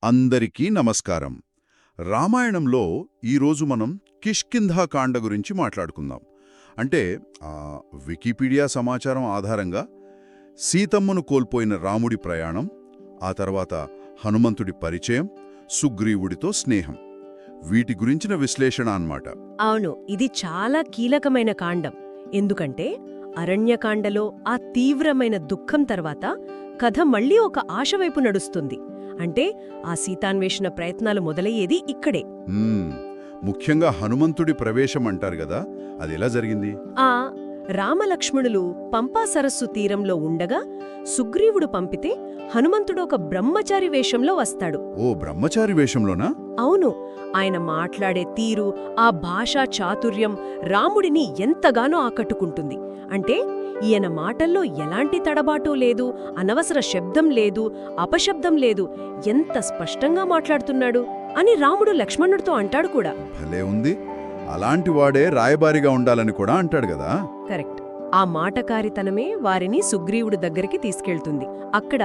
అందరికీ నమస్కారం. రామాయణంలో ఈరోజు మనం కిష్కింధాకాండ గురించి మాట్లాడుకుందాం. అంటే వికీపీడియా సమాచారం ఆధారంగా సీతమ్మను కోల్పోయిన రాముడి ప్రయాణం, ఆ తర్వాత హనుమంతుడి పరిచయం, సుగ్రీవుడితో స్నేహం, వీటి గురించిన విశ్లేషణ అన్నమాట. అవును, ఇది చాలా కీలకమైన కాండం. ఎందుకంటే అరణ్యకాండలో ఆ తీవ్రమైన దుఃఖం తర్వాత కథ మళ్ళీ ఒక ఆశ వైపు నడుస్తుంది. అంటే ఆ సీతాన్వేషణ ప్రయత్నాలు మొదలయ్యేది ఇక్కడే. ముఖ్యంగా హనుమంతుడి ప్రవేశం అంటారు గదా, అది ఎలా జరిగింది? ఆ రామలక్ష్మణులు పంపా సరస్సు తీరంలో ఉండగా సుగ్రీవుడు పంపితే హనుమంతుడు ఒక బ్రహ్మచారి వేషంలో వస్తాడు. ఓ, బ్రహ్మచారి వేషంలోనా? అవును, ఆయన మాట్లాడే తీరు, ఆ భాషా చాతుర్యం రాముడిని ఎంతగానో ఆకట్టుకుంటుంది. అంటే ఈయన మాటల్లో ఎలాంటి తడబాటు లేదు, అనవసర శబ్దం లేదు, అపశబ్దం లేదు, ఎంత స్పష్టంగా మాట్లాడుతున్నాడు అని రాముడు లక్ష్మణుడితో అంటాడు కూడా. భలే ఉంది. అలాంటి వాడే రాయబారిగా ఉండాలని కూడా అంటాడు గదా. కరెక్ట్. ఆ మాటకారితనమే వారిని సుగ్రీవుడు దగ్గరికి తీసుకెళ్తుంది. అక్కడ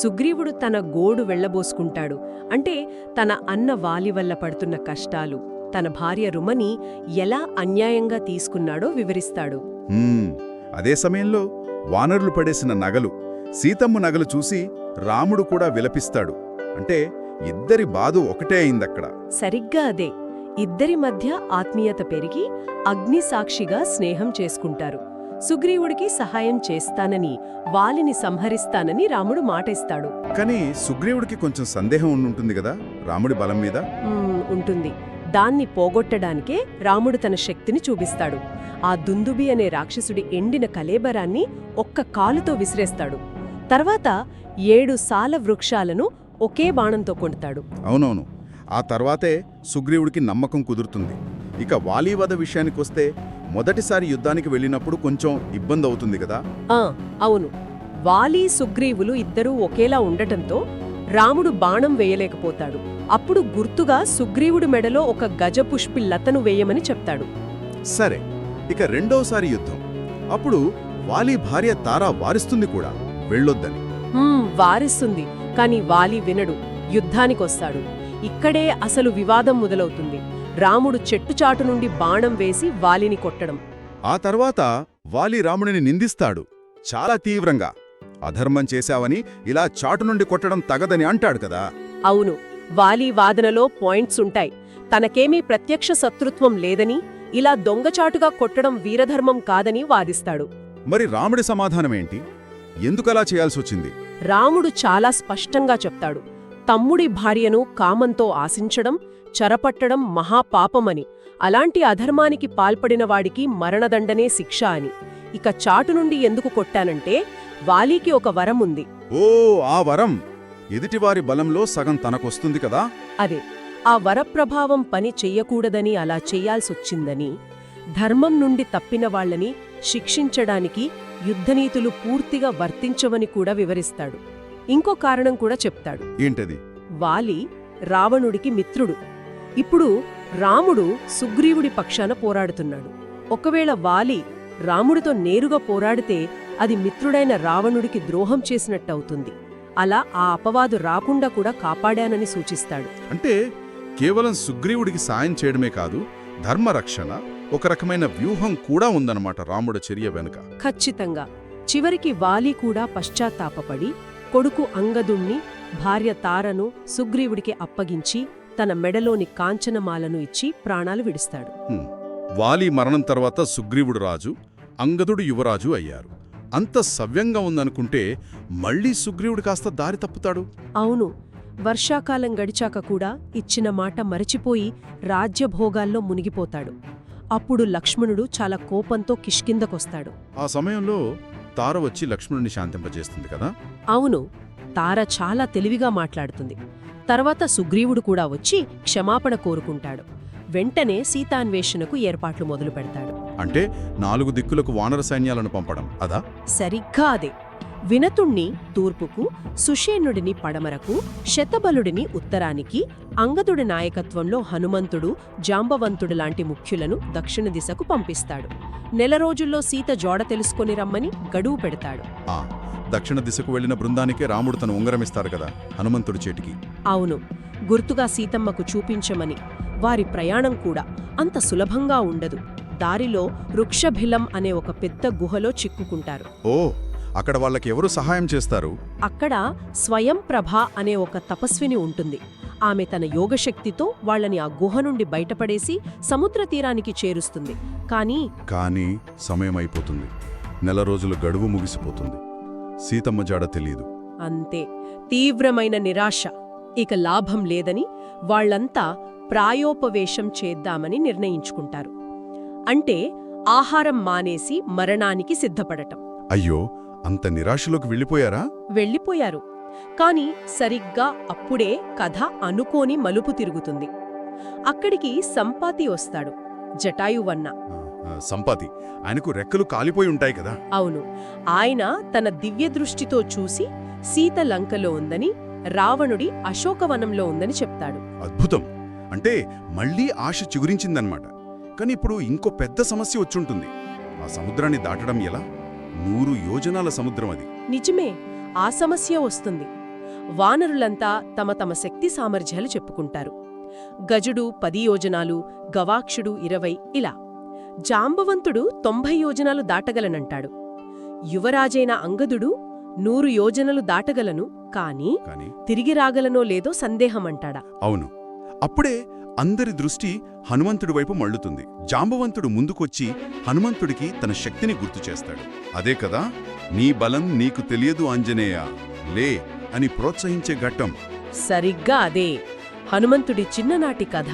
సుగ్రీవుడు తన గోడు వెళ్లబోసుకుంటాడు. అంటే తన అన్న వాలి వల్ల పడుతున్న కష్టాలు, తన భార్య రుమని ఎలా అన్యాయంగా తీసుకున్నాడో వివరిస్తాడు. అదే సమయంలో వానరులు పడేసిన నగలు, సీతమ్మ నగలు చూసి రాముడు కూడా విలపిస్తాడు. అంటే ఇద్దరి బాధ ఒకటే అయిందక్కడ. సరిగ్గా అదే. ఇద్దరి మధ్య ఆత్మీయత పెరిగి అగ్ని సాక్షిగా స్నేహం చేసుకుంటారు. సుగ్రీవుడికి సహాయం చేస్తానని, వాలిని సంహరిస్తానని రాముడు మాటిస్తాడు. కానీ సుగ్రీవుడికి కొంచెం సందేహం ఉంటుంది గదా రాముడి బలం మీద. ఉంటుంది. దాన్ని పోగొట్టడానికే రాముడు తన శక్తిని చూపిస్తాడు. ఆ దుందుబి అనే రాక్షసుడి ఎండిన కలేబరాన్ని ఒక్క కాలుతో విసిరేస్తాడు. తర్వాత 7 సాల వృక్షాలను ఒకే బాణంతో కొడతాడు. అవునవును. ఆ తర్వాతే సుగ్రీవుడికి నమ్మకం కుదురుతుంది. ఇక వాలీవధ విషయానికొస్తే మొదటిసారి యుద్ధానికి వెళ్ళినప్పుడు కొంచెం ఇబ్బంది అవుతుంది కదా. అవును, వాలి సుగ్రీవులు ఇద్దరూ ఒకేలా ఉండటంతో రాముడు బాణం వేయలేకపోతాడు. అప్పుడు గుర్తుగా సుగ్రీవుడి మెడలో ఒక గజపుష్పి లతను వేయమని చెప్తాడు. సరే, ఇక రెండోసారి యుద్ధం. అప్పుడు వాలి భార్య తారా వారిస్తుంది కూడా, వెళ్ళొద్దని. వారిస్తుంది, కాని వాలి వినడు, యుద్ధానికొస్తాడు. ఇక్కడే అసలు వివాదం మొదలవుతుంది. రాముడు చెట్టుచాటు నుండి బాణం వేసి వాలిని కొట్టడం. ఆ తర్వాత వాలి రాముడిని నిందిస్తాడు చాలా తీవ్రంగా. అధర్మం చేశావని ఇలా చాటు నుండి కొట్టడం తగదని అంటాడు కదా. అవును, వాలి వాదనలో పాయింట్స్ ఉంటాయి. తనకేమీ ప్రత్యక్ష శత్రుత్వం లేదని, ఇలా దొంగచాటుగా కొట్టడం వీరధర్మం కాదని వాదిస్తాడు. మరి రాముడి సమాధానమేంటి? ఎందుకలా చేయాల్సొచ్చింది? రాముడు చాలా స్పష్టంగా చెప్తాడు. తమ్ముడి భార్యను కామంతో ఆశించడం, చెరపట్టడం మహాపాపమని, అలాంటి అధర్మానికి పాల్పడినవాడికి మరణదండనే శిక్ష అని. ఇక చాటు నుండి ఎందుకు కొట్టానంటే వాలీకి ఒక వరం ఉంది. ఓ, ఆ వరం ఎదుటివారి బలంలో సగం తనకొస్తుంది కదా. అదే, ఆ వరప్రభావం పని చెయ్యకూడదని అలా చెయ్యాల్సొచ్చిందని, ధర్మం నుండి తప్పిన వాళ్లని శిక్షించడానికి యుద్ధనీతులు పూర్తిగా వర్తించవని కూడా వివరిస్తాడు. ఇంకో కారణం కూడా చెప్తాడు. ఏంటది? వాలి రావణుడికి మిత్రుడు. ఇప్పుడు రాముడు సుగ్రీవుడి పక్షాన పోరాడుతున్నాడు. ఒకవేళ వాలి రాముడితో నేరుగా పోరాడితే అది మిత్రుడైన రావణుడికి ద్రోహం చేసినట్టవుతుంది. అలా ఆ అపవాదు రాకుండా కూడా కాపాడానని సూచిస్తాడు. అంటే కేవలం సుగ్రీవుడికి సాయం చేయడమే కాదు, ధర్మరక్షణ, ఒక రకమైన వ్యూహం కూడా ఉందన్నమాట రాముడి చర్య వెనుక. ఖచ్చితంగా. చివరికి వాలి కూడా పశ్చాత్తాపపడి కొడుకు అంగదుణ్ణి, భార్య తారను సుగ్రీవుడికి అప్పగించి తన మెడలోని కాంచనమాలను ఇచ్చి ప్రాణాలు విడిస్తాడు. వాలి మరణం తర్వాత సుగ్రీవుడు రాజు, అంగదుడు యువరాజు అయ్యారు. అంత సవ్యంగా ఉందనుకుంటే మళ్లీ సుగ్రీవుడు కాస్త దారి తప్పుతాడు. అవును, వర్షాకాలం గడిచాక కూడా ఇచ్చిన మాట మరచిపోయి రాజ్యభోగాల్లో మునిగిపోతాడు. అప్పుడు లక్ష్మణుడు చాలా కోపంతో కిష్కిందకొస్తాడు. ఆ సమయంలో తార వచ్చి లక్ష్మణుని శాంతింపజేస్తుంది కదా. అవును, తార చాలా తెలివిగా మాట్లాడుతుంది. తర్వాత సుగ్రీవుడు కూడా వచ్చి క్షమాపణ కోరుకుంటాడు. వెంటనే సీతాన్వేషణకు ఏర్పాట్లు మొదలు పెడతాడు. అంటే 4 దిక్కులకు వానర సైన్యాలను పంపడం అదా? సరిగ్గా అదే. వినతుణ్ణి తూర్పుకు, సుషేణుడిని పడమరకు, శతబలుడిని ఉత్తరానికి, అంగదుడి నాయకత్వంలో హనుమంతుడు, జాంబవంతుడు లాంటి ముఖ్యులను దక్షిణ దిశకు పంపిస్తాడు. నెల రోజుల్లో సీత జోడ తెలుసుకొని రమ్మని గడువు పెడతాడు. దక్షిణ దిశకు వెళ్లిన బృందానికే రాముడు తన ఉంగరమిస్తారు కదా హనుమంతుడి చేతికి. అవును, గుర్తుగా సీతమ్మకు చూపించమని. వారి ప్రయాణం కూడా అంత సులభంగా ఉండదు. దారిలో వృక్షభిలం అనే ఒక పెద్ద గుహలో చిక్కుకుంటారు. ఓ, అక్కడ వాళ్ళకి ఎవరు సహాయం చేస్తారు? అక్కడ స్వయం ప్రభ అనే ఒక తపస్విని ఉంటుంది. ఆమె తన యోగశక్తితో వాళ్ళని ఆ గుహ నుండి బయటపడేసి సముద్ర తీరానికి చేరుస్తుంది. కానీ సమయమైపోతుంది. నెల రోజులు గడువు ముగిసిపోతుంది. సీతమ్మ జాడ తెలియదు. అంతే, తీవ్రమైన నిరాశ. ఇక లాభం లేదని వాళ్లంతా ప్రాయోపవేశం చేద్దామని నిర్ణయించుకుంటారు. అంటే ఆహారం మానేసి మరణానికి సిద్ధపడటం. అయ్యో, అంత నిరాశలోకి వెళ్ళిపోయారా? వెళ్ళిపోయారు. కాని సరిగ్గా అప్పుడే కథ అనుకోని మలుపు తిరుగుతుంది. అక్కడికి సంపాతి వస్తాడు, జటాయువన్న. సంపాతి, ఆయనకు రెక్కలు కాలిపోయి ఉంటాయి కదా? అవును. ఆయన తన దివ్యదృష్టితో చూసి సీత లంకలో ఉందని, రావణుడి అశోకవనంలో ఉందని చెప్తాడు. అద్భుతం. అంటే మళ్లీ ఆశ చిగురించిందన్నమాట. కాని ఇప్పుడు ఇంకో పెద్ద సమస్య వచ్చుంటుంది. ఆ సముద్రాన్ని దాటడం ఎలా? 100 యోజనాల సముద్రం అది. నిజమే, ఆ సమస్య వస్తుంది. వానరులంతా తమ తమ శక్తి సామర్థ్యాలు చెప్పుకుంటారు. గజుడు 10 యోజనాలు, గవాక్షుడు 20, ఇలా. జాంబవంతుడు 90 యోజనాలు దాటగలనంటాడు. యువరాజైన అంగదుడు 100 యోజనలు దాటగలను, కాని తిరిగి రాగలనో లేదో సందేహమంటాడా. అవును. అప్పుడే అందరి దృష్టి హనుమంతుడి వైపు మళ్ళుతుంది. జాంబవంతుడు ముందుకొచ్చి హనుమంతుడికి తన శక్తిని గుర్తు చేస్తాడు. అదే కదా, నీ బలం నీకు తెలియదు ఆంజనేయ, లే అని ప్రోత్సహించే ఘట్టం. సరిగ్గా అదే. హనుమంతుడి చిన్ననాటి కథ,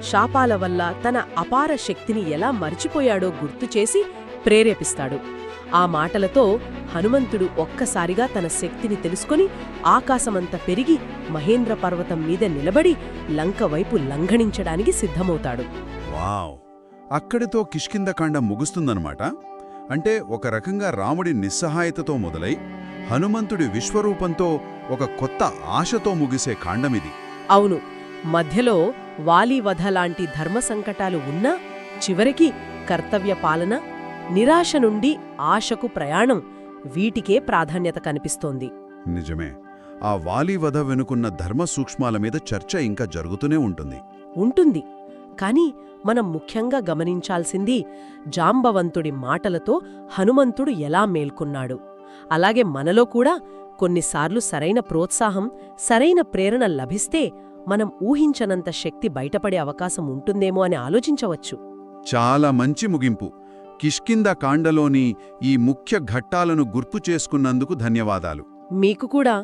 శాపాల వల్ల తన అపార శక్తిని ఎలా మర్చిపోయాడో గుర్తుచేసి ప్రేరేపిస్తాడు. ఆ మాటలతో హనుమంతుడు ఒక్కసారిగా తన శక్తిని తెలుసుకొని ఆకాశమంత పెరిగి మహేంద్ర పర్వతం మీద నిలబడి లంక వైపు లంఘనించడానికి సిద్ధమవుతాడు. వావ్! అక్కడితో కిష్కింధకాండ ముగుస్తుందన్నమాట. అంటే ఒక రకంగా రాముడి నిస్సహాయతతో మొదలై హనుమంతుడి విశ్వరూపంతో ఒక కొత్త ఆశతో ముగిసే కాండమిది. అవును, మధ్యలో వాలీవధ లాంటి ధర్మ సంకటాలు ఉన్నా చివరికి కర్తవ్య పాలన, నిరాశ నుండి ఆశకు ప్రయాణం, వీటికే ప్రాధాన్యత కనిపిస్తోంది. నిజమే. ఆ వాలీవధ వెనుకున్న ధర్మ సూక్ష్మాల మీద చర్చ ఇంకా జరుగుతూనే ఉంటుంది. కాని మనం ముఖ్యంగా గమనించాల్సింది జాంబవంతుడి మాటలతో హనుమంతుడు ఎలా మేల్కొన్నాడు. అలాగే మనలో కూడా కొన్నిసార్లు సరైన ప్రోత్సాహం, సరైన ప్రేరణ లభిస్తే మనం ఊహించనంత శక్తి బయటపడే అవకాశం ఉంటుందేమో అని ఆలోచించవచ్చు. చాలా మంచి ముగింపు. కిష్కింధకాండలోని ఈ ముఖ్య ఘట్టాలను గుర్తు చేసుకున్నందుకు ధన్యవాదాలు. మీకు కూడా.